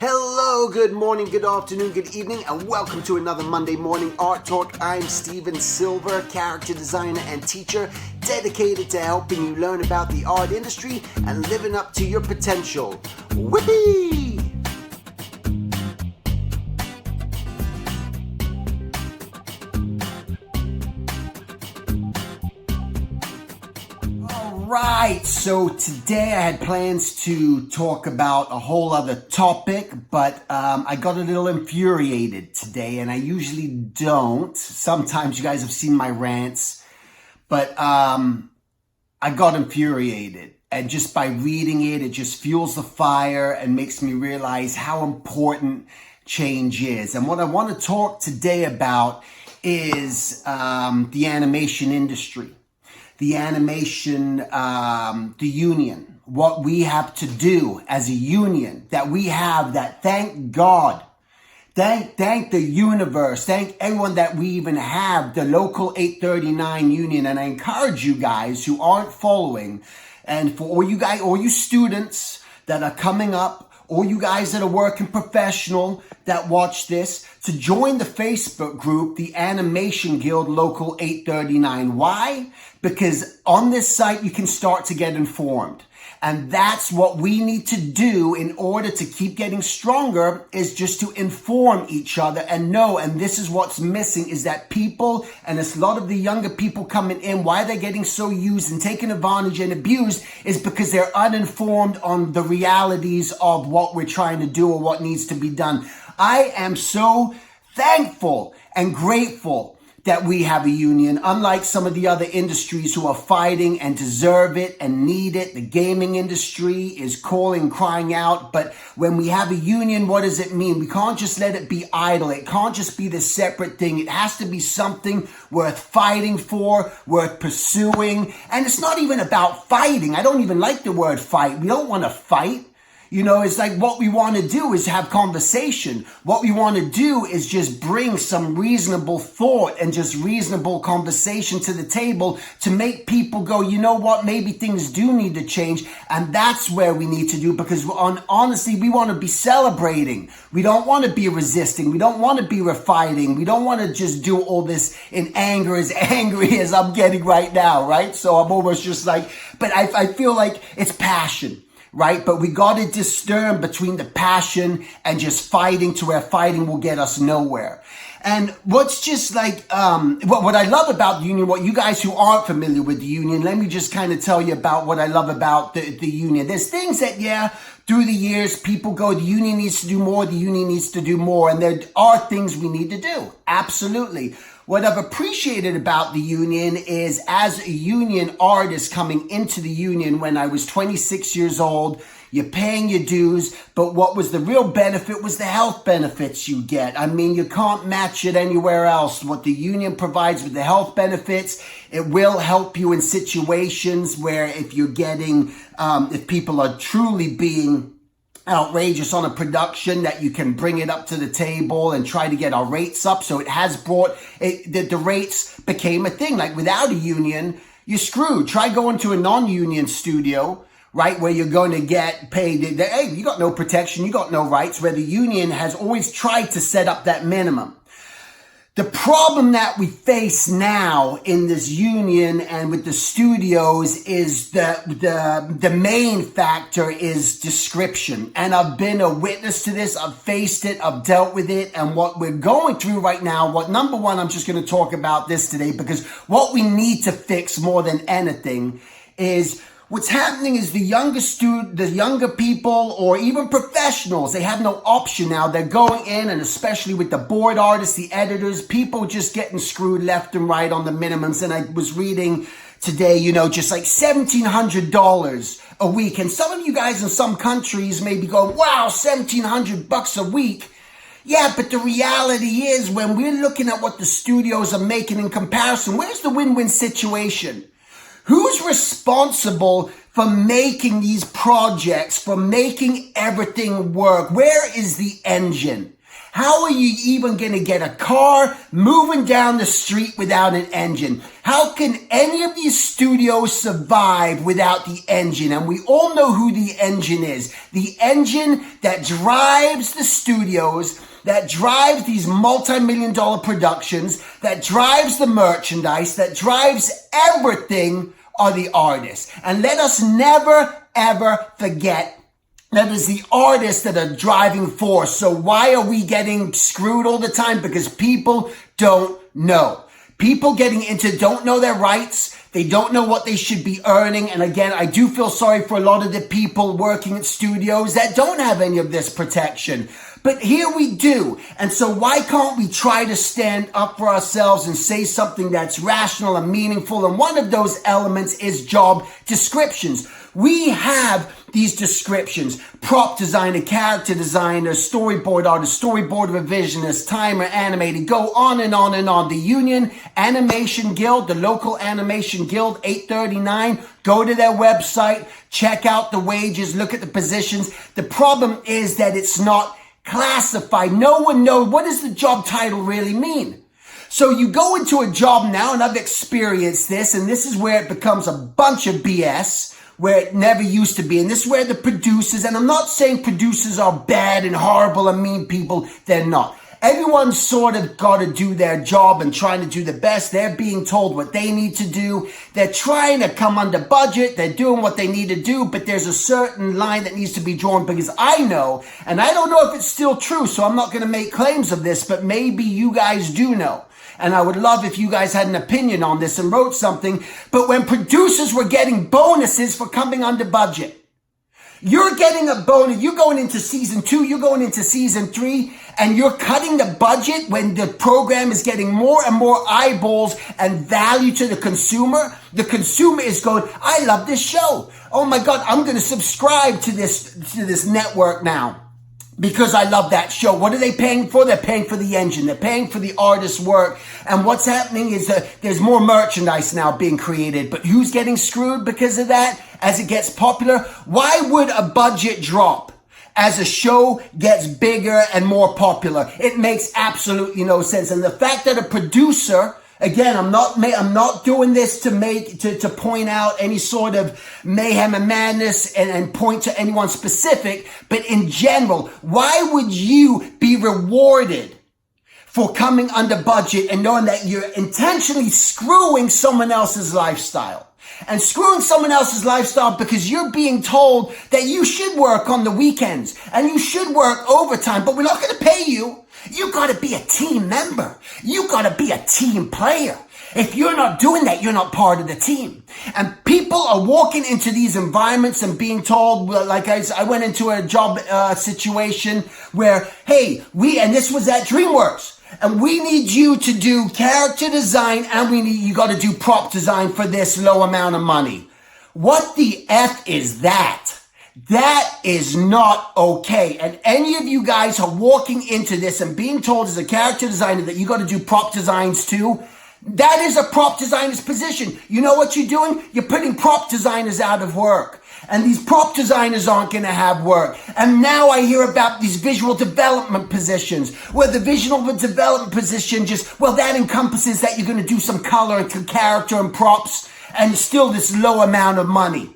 Hello, good morning, good afternoon, good evening, and welcome to another Monday Morning Art Talk. I'm Steven Silver, character designer and teacher, dedicated to helping you learn about the art industry and living up to your potential. Whippy! Right, so today I had plans to talk about a whole other topic, but I got a little infuriated today, and I usually don't. Sometimes you guys have seen my rants, but I got infuriated. And just by reading it, it just fuels the fire and makes me realize how important change is. And what I want to talk today about is the animation industry. The animation, the union, what we have to do as a union, that we have, that thank God, thank the universe, thank everyone that we even have, the local 839 union. And I encourage you guys who aren't following, and for all you guys, all you students that are coming up, all you guys that are working professional that watch this, to join the Facebook group, the Animation Guild Local 839. Why? Because on this site, you can start to get informed. And that's what we need to do in order to keep getting stronger, is just to inform each other and know. And this is what's missing, is that people, and it's a lot of the younger people coming in, why they're getting so used and taken advantage and abused is because they're uninformed on the realities of what we're trying to do or what needs to be done. I am so thankful and grateful that we have a union, unlike some of the other industries who are fighting and deserve it and need it. The gaming industry is calling, crying out. But when we have a union, what does it mean? We can't just let it be idle. It can't just be this separate thing. It has to be something worth fighting for, worth pursuing. And it's not even about fighting. I don't even like the word fight. We don't want to fight. You know, it's like what we want to do is have conversation. What we want to do is just bring some reasonable thought and just reasonable conversation to the table to make people go, you know what, maybe things do need to change. And that's where we need to do, because honestly, we want to be celebrating. We don't want to be resisting. We don't want to be fighting. We don't want to just do all this in anger, as angry as I'm getting right now, right? So I'm almost just like, but I feel like it's passion. Right? But we got to discern between the passion and just fighting, to where fighting will get us nowhere. And what's just like, what I love about the union, what you guys who aren't familiar with the union, let me just kind of tell you about what I love about the union. There's things that, through the years, people go, the union needs to do more, the union needs to do more. And there are things we need to do. Absolutely. What I've appreciated about the union is, as a union artist coming into the union when I was 26 years old, you're paying your dues, but what was the real benefit was the health benefits you get. I mean, you can't match it anywhere else. What the union provides with the health benefits, it will help you in situations where if you're getting, if people are truly being outrageous on a production, that you can bring it up to the table and try to get our rates up. So it has brought it, the rates became a thing. Like without a union, you're screwed. Try going to a non-union studio, right, where you're going to get paid. Hey, you got no protection, you got no rights, where the union has always tried to set up that minimum. The problem that we face now in this union and with the studios is the main factor is description. And I've been a witness to this. I've faced it. I've dealt with it. And what we're going through right now, number one, I'm just going to talk about this today, because what we need to fix more than anything is what's happening is the younger people, or even professionals, they have no option now. They're going in, and especially with the board artists, the editors, people just getting screwed left and right on the minimums. And I was reading today, just like $1,700 a week. And some of you guys in some countries may be going, wow, $1,700 a week. Yeah, but the reality is, when we're looking at what the studios are making in comparison, where's the win-win situation? Who's responsible for making these projects, for making everything work? Where is the engine? How are you even going to get a car moving down the street without an engine? How can any of these studios survive without the engine? And we all know who the engine is. The engine that drives the studios, that drives these multi-million-dollar productions, that drives the merchandise, that drives everything are the artists. And let us never, ever forget that is the artists that are driving force. So why are we getting screwed all the time? Because people don't know. People getting into don't know their rights. They don't know what they should be earning. And again, I do feel sorry for a lot of the people working at studios that don't have any of this protection. But here we do. And so why can't we try to stand up for ourselves and say something that's rational and meaningful? And one of those elements is job descriptions. We have these descriptions: prop designer, character designer, storyboard artist, storyboard revisionist, timer, animator, go on and on and on. The Union Animation Guild, the local animation guild, 839, go to their website, check out the wages, look at the positions. The problem is that it's not classified. No one knows, what does the job title really mean? So you go into a job now, and I've experienced this, and this is where it becomes a bunch of BS, where it never used to be. And this is where the producers, and I'm not saying producers are bad and horrible and mean people, they're not. Everyone's sort of got to do their job and trying to do the best. They're being told what they need to do. They're trying to come under budget. They're doing what they need to do, but there's a certain line that needs to be drawn, because I know, and I don't know if it's still true, so I'm not going to make claims of this, but maybe you guys do know. And I would love if you guys had an opinion on this and wrote something. But when producers were getting bonuses for coming under budget, you're getting a bonus. You're going into season 2, you're going into season 3, and you're cutting the budget when the program is getting more and more eyeballs and value to the consumer. The consumer is going, I love this show. Oh my God, I'm going to subscribe to this network now, because I love that show. What are they paying for? They're paying for the engine. They're paying for the artist's work. And what's happening is that there's more merchandise now being created. But who's getting screwed because of that? As it gets popular, why would a budget drop as a show gets bigger and more popular? It makes absolutely no sense. And the fact that a producer, again, I'm not doing this to point out any sort of mayhem and madness and point to anyone specific, but in general, why would you be rewarded for coming under budget and knowing that you're intentionally screwing someone else's lifestyle? And screwing someone else's lifestyle because you're being told that you should work on the weekends and you should work overtime, but we're not going to pay you. You got to be a team member. You got to be a team player. If you're not doing that, you're not part of the team. And people are walking into these environments and being told, well, like I went into a job situation where, hey, and this was at DreamWorks, and we need you to do character design, and you got to do prop design for this low amount of money. What the F is that? That is not okay. And any of you guys are walking into this and being told as a character designer that you got to do prop designs too. That is a prop designer's position. You know what you're doing? You're putting prop designers out of work. And these prop designers aren't going to have work. And now I hear about these visual development positions, where the visual development position that encompasses that you're going to do some color and character and props and still this low amount of money.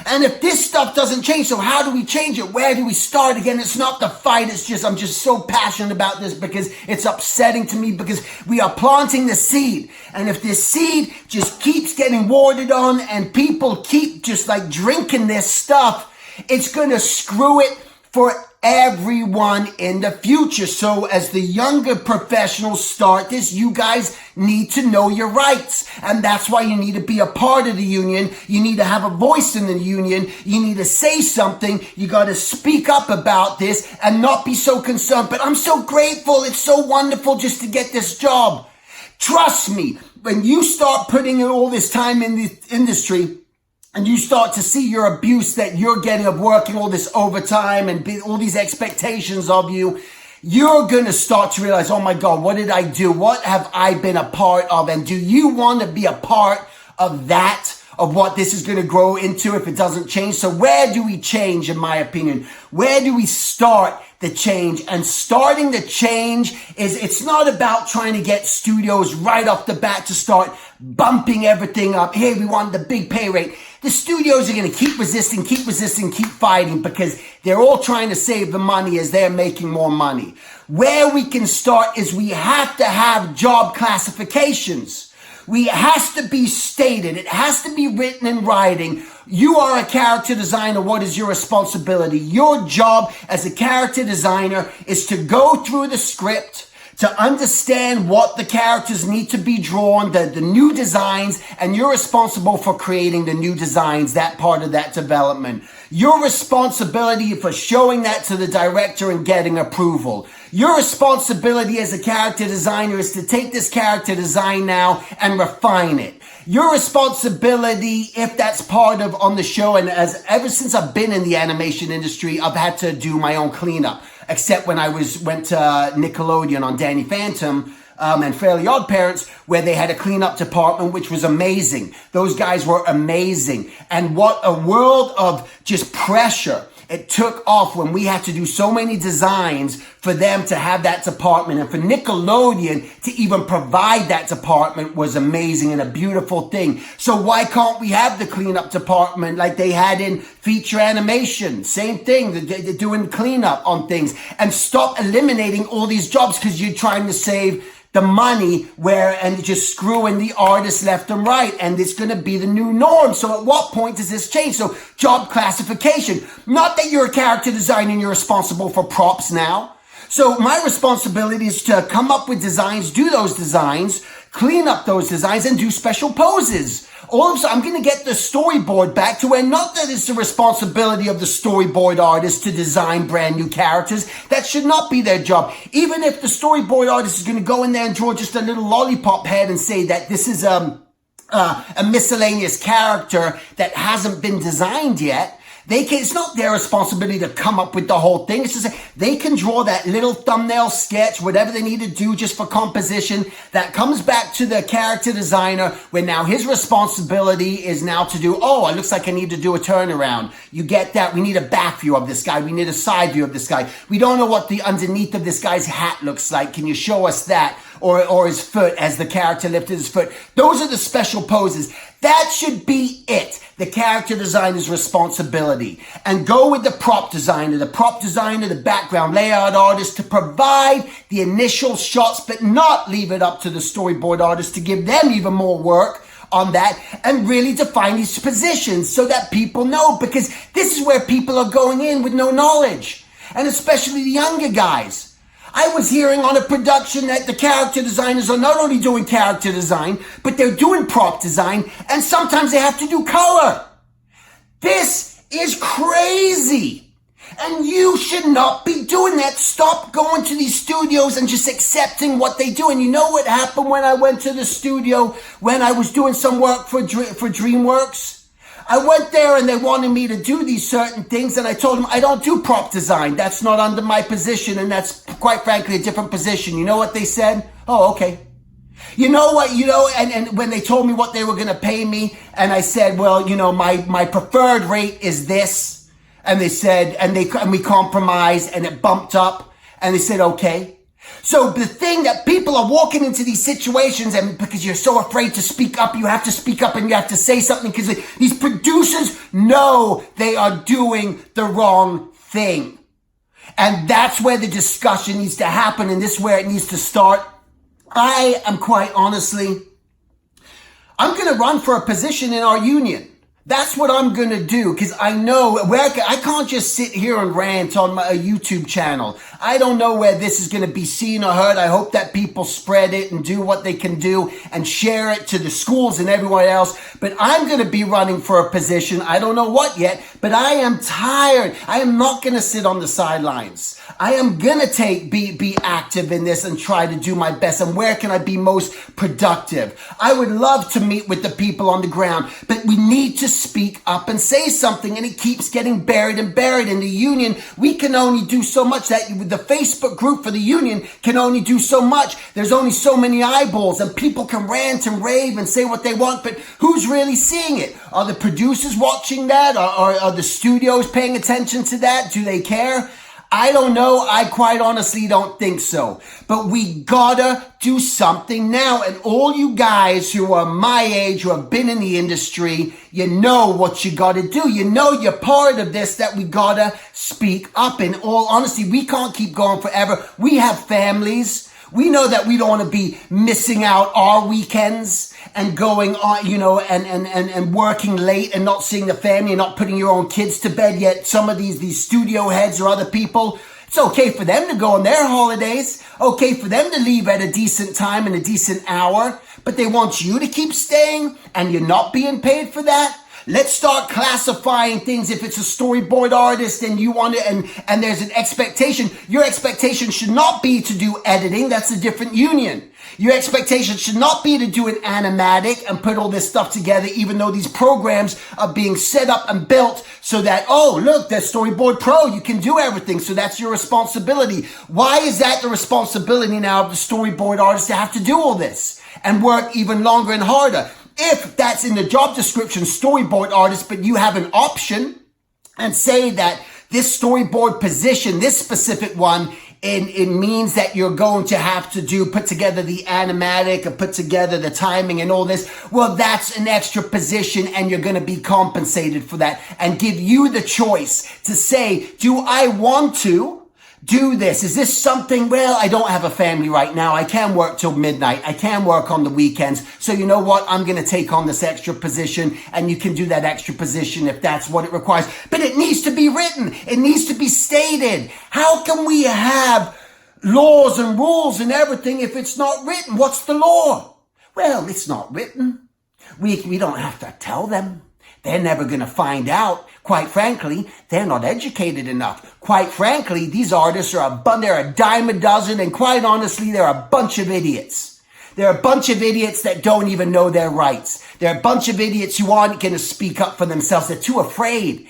And if this stuff doesn't change, so how do we change it? Where do we start again? It's not the fight. I'm just so passionate about this because it's upsetting to me, because we are planting the seed. And if this seed just keeps getting watered on and people keep just like drinking this stuff, it's going to screw it for everyone in the future. So as the younger professionals start this, you guys need to know your rights. And that's why you need to be a part of the union. You need to have a voice in the union. You need to say something. You got to speak up about this and not be so concerned. But I'm so grateful. It's so wonderful just to get this job. Trust me, when you start putting in all this time in the industry, and you start to see your abuse that you're getting of working all this overtime and all these expectations of you, you're going to start to realize, oh my God, what did I do? What have I been a part of? And do you want to be a part of that, of what this is going to grow into if it doesn't change? So where do we change, in my opinion? Where do we start the change. And starting the change it's not about trying to get studios right off the bat to start bumping everything up. Hey, we want the big pay rate. The studios are going to keep resisting, keep fighting, because they're all trying to save the money as they're making more money. Where we can start is we have to have job classifications. It has to be stated. It has to be written in writing. You are a character designer. What is your responsibility? Your job as a character designer is to go through the script, to understand what the characters need to be drawn, the new designs, and you're responsible for creating the new designs, that part of that development. Your responsibility for showing that to the director and getting approval. Your responsibility as a character designer is to take this character design now and refine it. Your responsibility, if that's part of on the show, and ever since I've been in the animation industry, I've had to do my own cleanup. Except when I went to Nickelodeon on Danny Phantom and Fairly Odd Parents, where they had a cleanup department, which was amazing. Those guys were amazing. And what a world of just pressure it took off when we had to do so many designs for them to have that department. And for Nickelodeon to even provide that department was amazing and a beautiful thing. So why can't we have the cleanup department like they had in feature animation? Same thing, they're doing cleanup on things. And stop eliminating all these jobs because you're trying to save the money and just screwing the artists left and right. And it's going to be the new norm. So at what point does this change? So job classification, not that you're a character designer and you're responsible for props now. So my responsibility is to come up with designs, do those designs, clean up those designs, and do special poses. All of a sudden, I'm going to get the storyboard back to where not that it's the responsibility of the storyboard artist to design brand new characters. That should not be their job. Even if the storyboard artist is going to go in there and draw just a little lollipop head and say that this is a miscellaneous character that hasn't been designed yet, it's not their responsibility to come up with the whole thing. It's just they can draw that little thumbnail sketch, whatever they need to do just for composition. That comes back to the character designer, where now his responsibility is now to do, it looks like I need to do a turnaround. You get that? We need a back view of this guy. We need a side view of this guy. We don't know what the underneath of this guy's hat looks like. Can you show us that? Or his foot as the character lifted his foot. Those are the special poses. That should be it. The character designer's responsibility. And go with the prop designer, the background layout artist to provide the initial shots, but not leave it up to the storyboard artist to give them even more work on that and really define these positions so that people know, because this is where people are going in with no knowledge, and especially the younger guys. I was hearing on a production that the character designers are not only doing character design, but they're doing prop design, and sometimes they have to do color. This is crazy. And you should not be doing that. Stop going to these studios and just accepting what they do. And you know what happened when I went to the studio when I was doing some work for DreamWorks? I went there and they wanted me to do these certain things, and I told them I don't do prop design. That's not under my position, and that's quite frankly a different position. You know what they said? Oh, okay. You know what, and when they told me what they were going to pay me, and I said, well, my preferred rate is this. And they said, and we compromised, and it bumped up, and they said, okay. So the thing that people are walking into these situations, and because you're so afraid to speak up, you have to speak up and you have to say something, because these producers know they are doing the wrong thing. And that's where the discussion needs to happen, and this is where it needs to start. I am quite honestly, I'm going to run for a position in our union. That's what I'm going to do, because I know I can't just sit here and rant on a YouTube channel. I don't know where this is going to be seen or heard. I hope that people spread it and do what they can do and share it to the schools and everywhere else. But I'm going to be running for a position. I don't know what yet, but I am tired. I am not going to sit on the sidelines. I am going to be active in this and try to do my best. And where can I be most productive? I would love to meet with the people on the ground, but we need to speak up and say something, and it keeps getting buried in the union. We can only do so much. That the Facebook group for the union can only do so much. There's only so many eyeballs, and people can rant and rave and say what they want, but who's really seeing it? Are the producers watching that? Are the studios paying attention to that? Do they care? I don't know. I quite honestly don't think so. But we gotta do something now. And all you guys who are my age, who have been in the industry, you know what you gotta do. You know you're part of this, that we gotta speak up. In all honesty, we can't keep going forever. We have families. We know that we don't want to be missing out our weekends and going on, and working late and not seeing the family and not putting your own kids to bed. Yet some of these studio heads or other people, it's okay for them to go on their holidays. Okay for them to leave at a decent time and a decent hour, but they want you to keep staying and you're not being paid for that. Let's start classifying things. If it's a storyboard artist and you want it, and there's an expectation, your expectation should not be to do editing. That's a different union. Your expectation should not be to do an animatic and put all this stuff together, even though these programs are being set up and built so that, oh, look, there's Storyboard Pro. You can do everything. So that's your responsibility. Why is that the responsibility now of the storyboard artist to have to do all this and work even longer and harder? If that's in the job description, storyboard artist, but you have an option and say that this storyboard position, this specific one, it means that you're going to have to put together the animatic and put together the timing and all this. Well, that's an extra position and you're going to be compensated for that and give you the choice to say, do I want to do this? Is this something, well, I don't have a family right now. I can work till midnight. I can work on the weekends. So you know what? I'm going to take on this extra position, and you can do that extra position if that's what it requires. But it needs to be written. It needs to be stated. How can we have laws and rules and everything if it's not written? What's the law? Well, it's not written. We don't have to tell them. They're never going to find out. Quite frankly, they're not educated enough. Quite frankly, these artists they're a dime a dozen, and quite honestly, they're a bunch of idiots. They're a bunch of idiots that don't even know their rights. They're a bunch of idiots who aren't going to speak up for themselves. They're too afraid.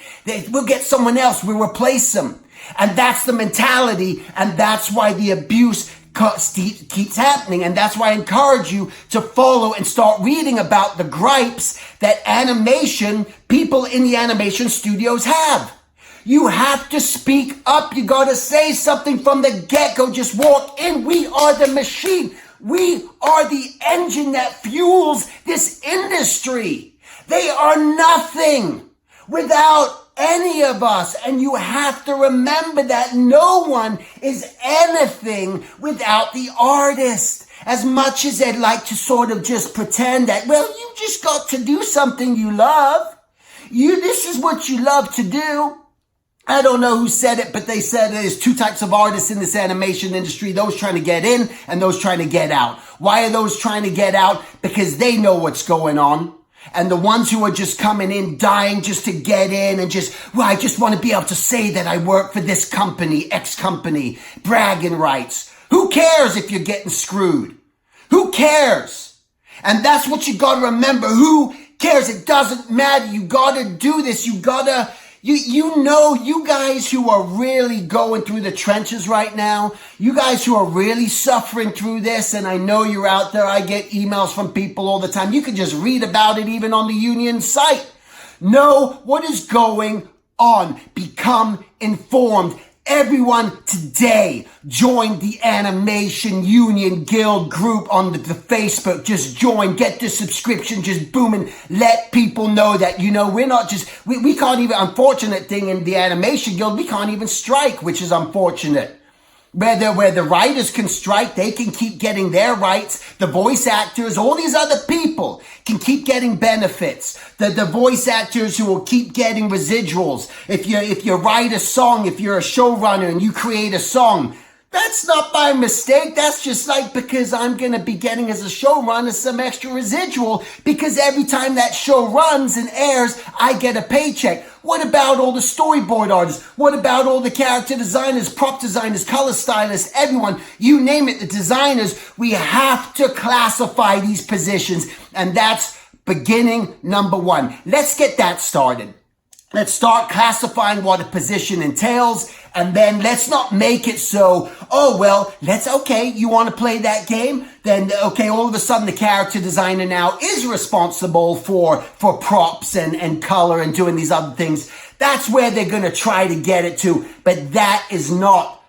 We'll get someone else. We'll replace them. And that's the mentality, and that's why the abuse keeps happening. And that's why I encourage you to follow and start reading about the gripes that people in the animation studios have. You have to speak up. You got to say something from the get-go. Just walk in. We are the machine. We are the engine that fuels this industry. They are nothing without any of us. And you have to remember that no one is anything without the artist. As much as they'd like to sort of just pretend that, well, you just got to do something you love. This is what you love to do. I don't know who said it, but they said there's two types of artists in this animation industry, those trying to get in and those trying to get out. Why are those trying to get out? Because they know what's going on. And the ones who are just coming in, dying just to get in and I just want to be able to say that I work for this company, X company, bragging rights. Who cares if you're getting screwed? Who cares? And that's what you got to remember. Who cares? It doesn't matter. You got to do this. You guys who are really going through the trenches right now, you guys who are really suffering through this, and I know you're out there. I get emails from people all the time. You can just read about it even on the union site. Know what is going on. Become informed. Everyone today join the Animation Union Guild group on the Facebook. Just join, get the subscription, just boom, and let people know that, we're not just, we can't even, unfortunate thing in the Animation Guild, we can't even strike, which is unfortunate. Where the writers can strike, they can keep getting their rights. The voice actors, all these other people can keep getting benefits. The voice actors who will keep getting residuals. If you write a song, if you're a showrunner and you create a song, that's not by mistake. That's just because I'm going to be getting as a showrunner some extra residual because every time that show runs and airs, I get a paycheck. What about all the storyboard artists? What about all the character designers, prop designers, color stylists, everyone? You name it, the designers. We have to classify these positions, and that's beginning number one. Let's get that started. Let's start classifying what a position entails, and then let's not make it so, you want to play that game? Then, all of a sudden the character designer now is responsible for props and color and doing these other things. That's where they're going to try to get it to. But that is not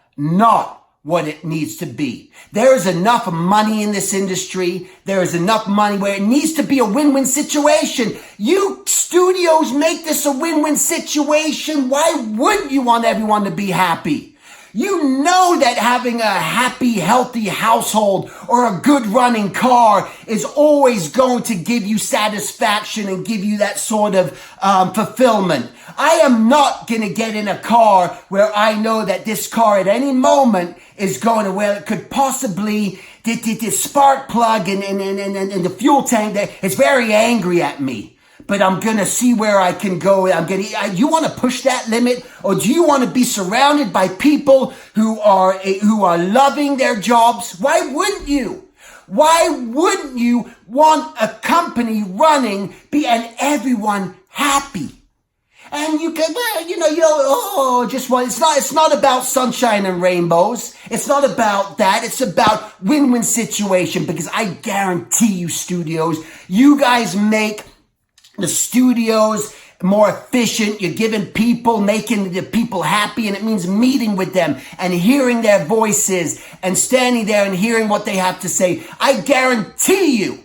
what it needs to be. There is enough money in this industry. There is enough money where it needs to be a win-win situation. You studios make this a win-win situation. Why wouldn't you want everyone to be happy? You know that having a happy, healthy household or a good running car is always going to give you satisfaction and give you that sort of fulfillment. I am not going to get in a car where I know that this car at any moment is going to where it could possibly, the spark plug and the fuel tank there, it's very angry at me. But I'm going to see where I can go. You want to push that limit, or do you want to be surrounded by people who are loving their jobs? Why wouldn't you? Why wouldn't you want a company running and everyone happy? And you can, it's not about sunshine and rainbows. It's not about that. It's about win-win situation, because I guarantee you, studios, you guys make the studios more efficient. You're making the people happy, and it means meeting with them and hearing their voices and standing there and hearing what they have to say. I guarantee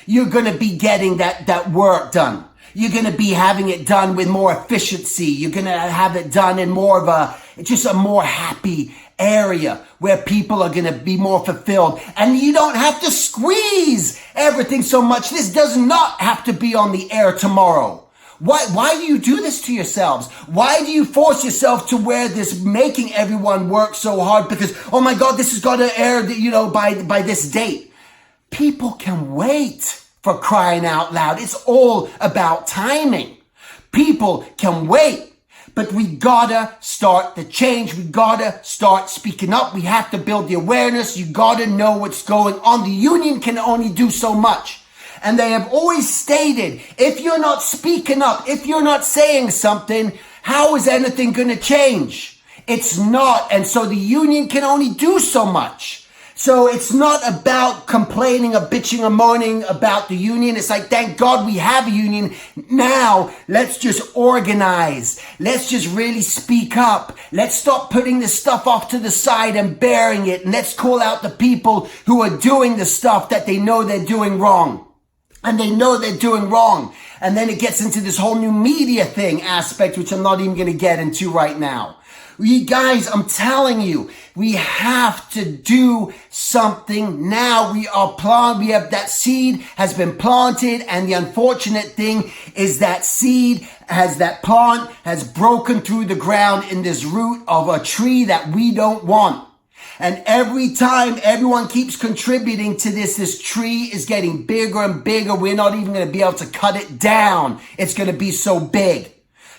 you're going to be getting that work done. You're going to be having it done with more efficiency. You're going to have it done in more of a more happy area where people are going to be more fulfilled, and you don't have to squeeze everything so much. This does not have to be on the air tomorrow. Why do you do this to yourselves? Why do you force yourself to wear this, making everyone work so hard because, oh my God, this has got to air, by this date? People can wait, for crying out loud. It's all about timing. People can wait. But we gotta start the change. We gotta start speaking up. We have to build the awareness. You gotta know what's going on. The union can only do so much. And they have always stated, if you're not speaking up, if you're not saying something, how is anything gonna change? It's not. And so the union can only do so much. So it's not about complaining or bitching or moaning about the union. It's like, thank God we have a union. Now, let's just organize. Let's just really speak up. Let's stop putting this stuff off to the side and burying it. And let's call out the people who are doing the stuff that they know they're doing wrong. And they know they're doing wrong. And then it gets into this whole new media thing aspect, which I'm not even going to get into right now. You guys, I'm telling you, we have to do something now. We have that seed has been planted, and the unfortunate thing is that plant has broken through the ground in this root of a tree that we don't want. And every time everyone keeps contributing to this tree is getting bigger and bigger. We're not even going to be able to cut it down. It's going to be so big.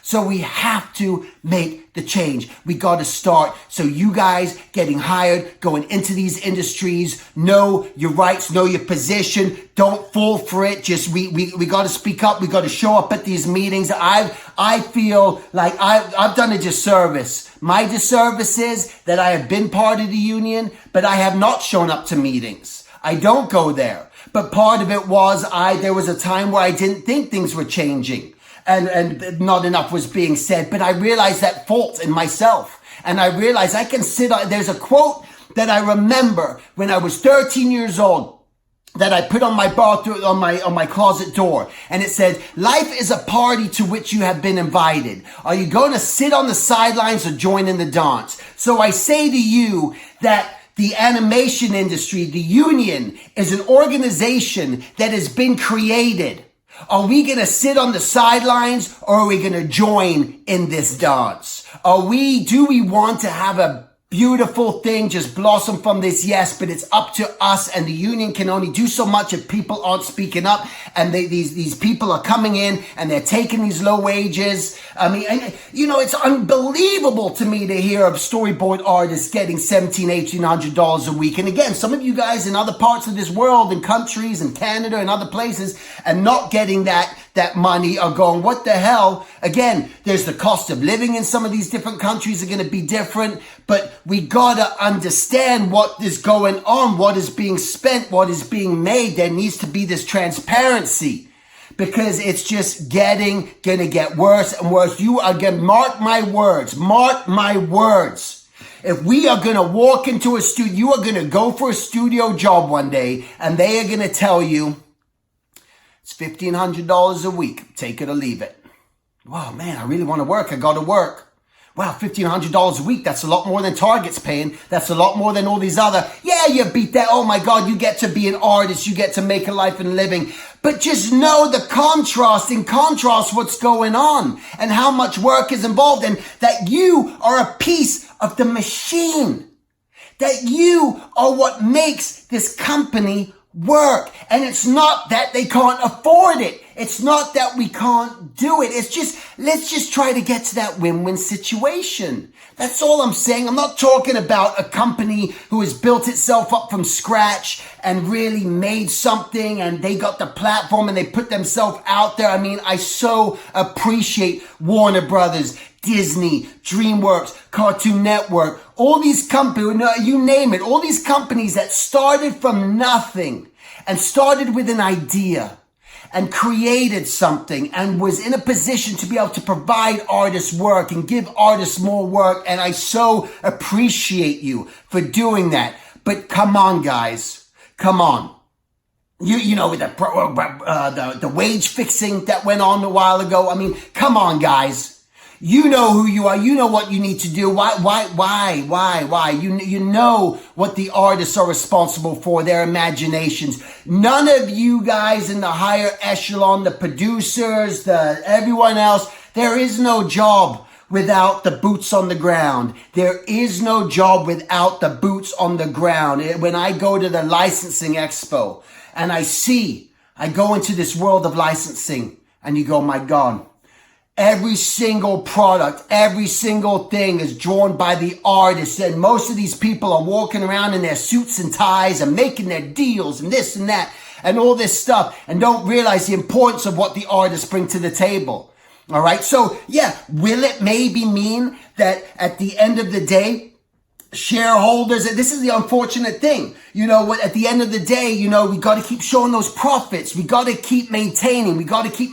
So we have to make the change. We got to start. So you guys getting hired, going into these industries, know your rights, know your position. Don't fall for it. Just we got to speak up. We got to show up at these meetings. I feel like I've done a disservice. My disservice is that I have been part of the union, but I have not shown up to meetings. I don't go there. But part of it was there was a time where I didn't think things were changing. And not enough was being said, but I realized that fault in myself. And I realized I can there's a quote that I remember when I was 13 years old that I put on my bathroom, on my closet door. And it said, life is a party to which you have been invited. Are you going to sit on the sidelines or join in the dance? So I say to you that the animation industry, the union, is an organization that has been created. Are we going to sit on the sidelines, or are we going to join in this dance? Do we want to have a beautiful thing just blossom from this? Yes, but it's up to us, and the union can only do so much if people aren't speaking up, and these people are coming in and they're taking these low wages. I mean, it's unbelievable to me to hear of storyboard artists getting $1,700-$1,800 a week. And again, some of you guys in other parts of this world, in countries, in Canada and other places, and not getting that money are going, what the hell? Again, there's the cost of living in some of these different countries are going to be different, but we gotta understand what is going on, what is being spent, what is being made. There needs to be this transparency, because it's just gonna get worse and worse. You are gonna, mark my words. If we are gonna walk into a studio, you are gonna go for a studio job one day, and they are gonna tell you, it's $1,500 a week, take it or leave it. Wow, man, I really want to work, I gotta work. Wow, $1,500 a week, that's a lot more than Target's paying. That's a lot more than all these other, yeah, you beat that. Oh my God, you get to be an artist, you get to make a life and a living. But just know the contrast what's going on and how much work is involved, and that you are a piece of the machine. That you are what makes this company work. And it's not that they can't afford it. It's not that we can't do it. It's just, let's just try to get to that win-win situation. That's all I'm saying. I'm not talking about a company who has built itself up from scratch and really made something, and they got the platform and they put themselves out there. I mean, I so appreciate Warner Brothers, Disney, DreamWorks, Cartoon Network, all these companies, you name it, all these companies that started from nothing and started with an idea and created something and was in a position to be able to provide artists work and give artists more work. And I so appreciate you for doing that. But come on, guys, come on. You know, with the wage fixing that went on a while ago. I mean, come on, guys. You know who you are. You know what you need to do. Why? You know what the artists are responsible for, their imaginations. None of you guys in the higher echelon, the producers, everyone else, there is no job without the boots on the ground. There is no job without the boots on the ground. When I go to the licensing expo and I go into this world of licensing, and you go, my God, every single product, every single thing is drawn by the artist. And most of these people are walking around in their suits and ties and making their deals and this and that and all this stuff, and don't realize the importance of what the artists bring to the table. All right. So yeah, will it maybe mean that at the end of the day, shareholders, and this is the unfortunate thing, you know, at the end of the day, you know, we got to keep showing those profits. We got to keep maintaining. We got to keep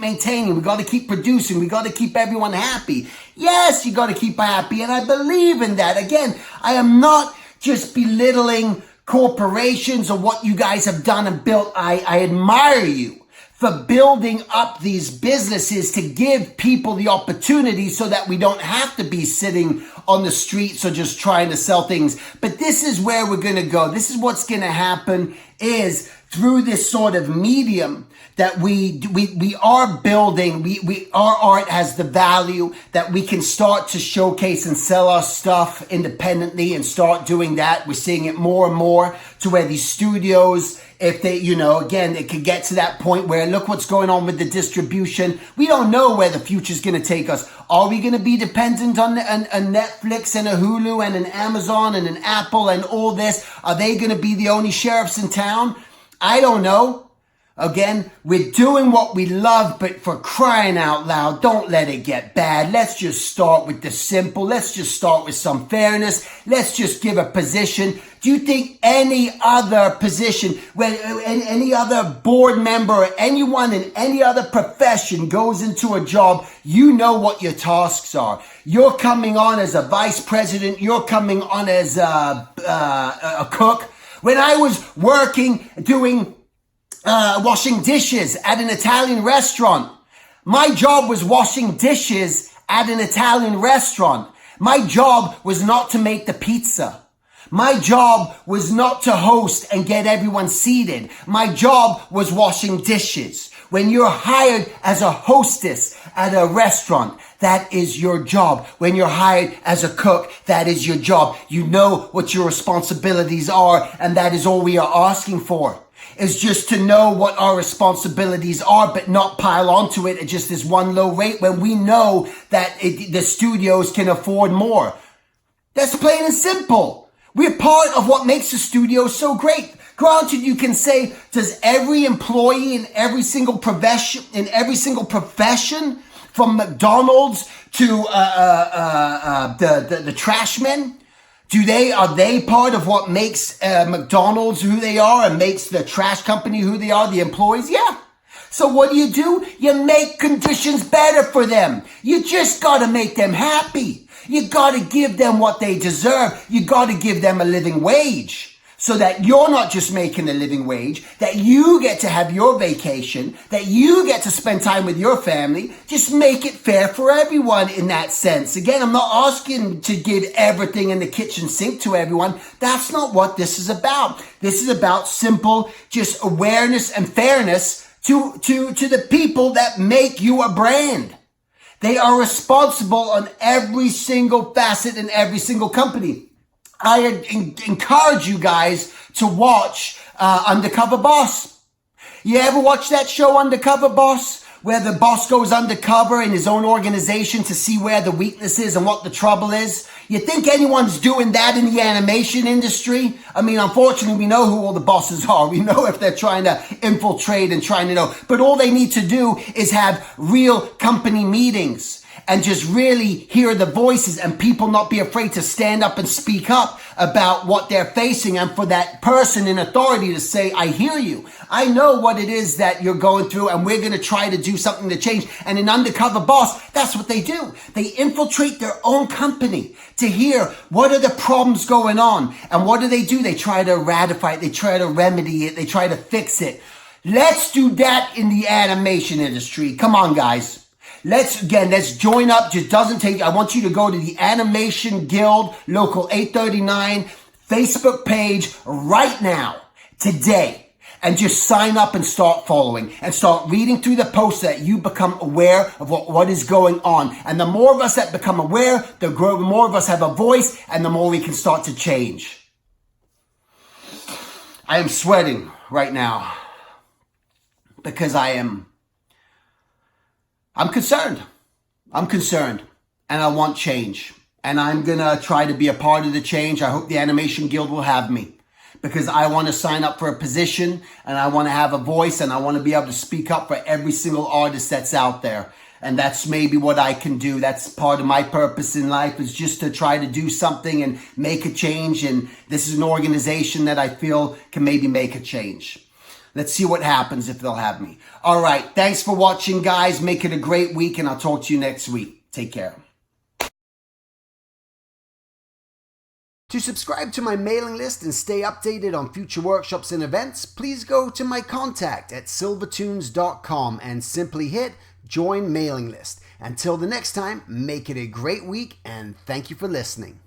producing. We got to keep everyone happy. Yes, you got to keep happy. And I believe in that. Again, I am not just belittling corporations or what you guys have done and built. I admire you for building up these businesses to give people the opportunity so that we don't have to be sitting on the streets or just trying to sell things. But this is where we're going to go. This is what's going to happen, is through this sort of medium that we are building. Our art has the value that we can start to showcase and sell our stuff independently and start doing that. We're seeing it more and more to where these studios, if they, you know, again, it could get to that point where look what's going on with the distribution. We don't know where the future's going to take us. Are we going to be dependent on a Netflix and a Hulu and an Amazon and an Apple and all this? Are they going to be the only sheriffs in town? I don't know. Again, we're doing what we love, but for crying out loud, don't let it get bad. Let's just start with the simple. Let's just start with some fairness. Let's just give a position. Do you think any other position, when any other board member or anyone in any other profession goes into a job, you know what your tasks are? You're coming on as a vice president. You're coming on as a cook. When I was working, washing dishes at an Italian restaurant, my job was washing dishes at an Italian restaurant. My job was not to make the pizza. My job was not to host and get everyone seated. My job was washing dishes. When you're hired as a hostess at a restaurant, that is your job. When you're hired as a cook, that is your job. You know what your responsibilities are, and that is all we are asking for. Is just to know what our responsibilities are, but not pile onto it at just this one low rate when we know that the studios can afford more. That's plain and simple. We're part of what makes the studio so great. Granted, you can say, does every employee in every single profession, from McDonald's to the trash men, are they part of what makes McDonald's who they are and makes the trash company who they are, the employees? Yeah. So what do? You make conditions better for them. You just got to make them happy. You got to give them what they deserve. You got to give them a living wage. So that you're not just making a living wage, that you get to have your vacation, that you get to spend time with your family. Just make it fair for everyone in that sense. Again, I'm not asking to give everything in the kitchen sink to everyone. That's not what this is about. This is about simple, just awareness and fairness to the people that make you a brand. They are responsible on every single facet in every single company. I encourage you guys to watch Undercover Boss. You ever watch that show, Undercover Boss? Where the boss goes undercover in his own organization to see where the weakness is and what the trouble is. You think anyone's doing that in the animation industry? I mean, unfortunately, we know who all the bosses are. We know if they're trying to infiltrate and trying to know. But all they need to do is have real company meetings and just really hear the voices and people not be afraid to stand up and speak up about what they're facing, and for that person in authority to say, I hear you. I know what it is that you're going through, and we're going to try to do something to change. And in Undercover Boss, that's what they do. They infiltrate their own company to hear what are the problems going on. And what do? They try to ratify it. They try to remedy it. They try to fix it. Let's do that in the animation industry. Come on, guys. Let's join up. Just doesn't take, I want you to go to the Animation Guild Local 839 Facebook page right now, today, and just sign up and start following and start reading through the posts so that you become aware of what is going on. And the more of us that become aware, the more of us have a voice, and the more we can start to change. I am sweating right now because I'm concerned. I'm concerned, and I want change, and I'm going to try to be a part of the change. I hope the Animation Guild will have me, because I want to sign up for a position, and I want to have a voice, and I want to be able to speak up for every single artist that's out there. And that's maybe what I can do. That's part of my purpose in life, is just to try to do something and make a change. And this is an organization that I feel can maybe make a change. Let's see what happens if they'll have me. All right. Thanks for watching, guys. Make it a great week, and I'll talk to you next week. Take care. To subscribe to my mailing list and stay updated on future workshops and events, please go to my contact at silvertunes.com and simply hit Join Mailing List. Until the next time, make it a great week, and thank you for listening.